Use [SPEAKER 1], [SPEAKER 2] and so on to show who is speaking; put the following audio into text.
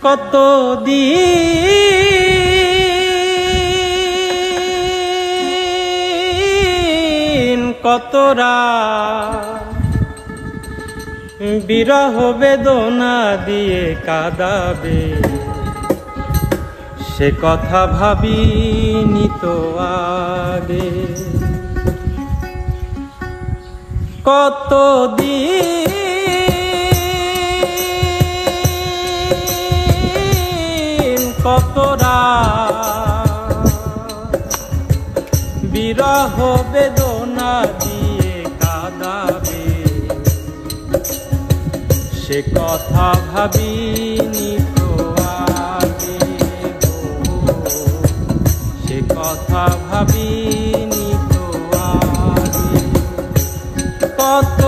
[SPEAKER 1] কত দিন কত রাত বিরহ বেদনা দিয়ে কাঁদাবে, সে কথা ভাবিনি তো আগে। কত দিন কত রাত বিরহ বেদনা দিয়ে কাঁদাবে, সে কথা ভাবিনি তো আগে। সে কথা ভাবিনি তো আগে। কত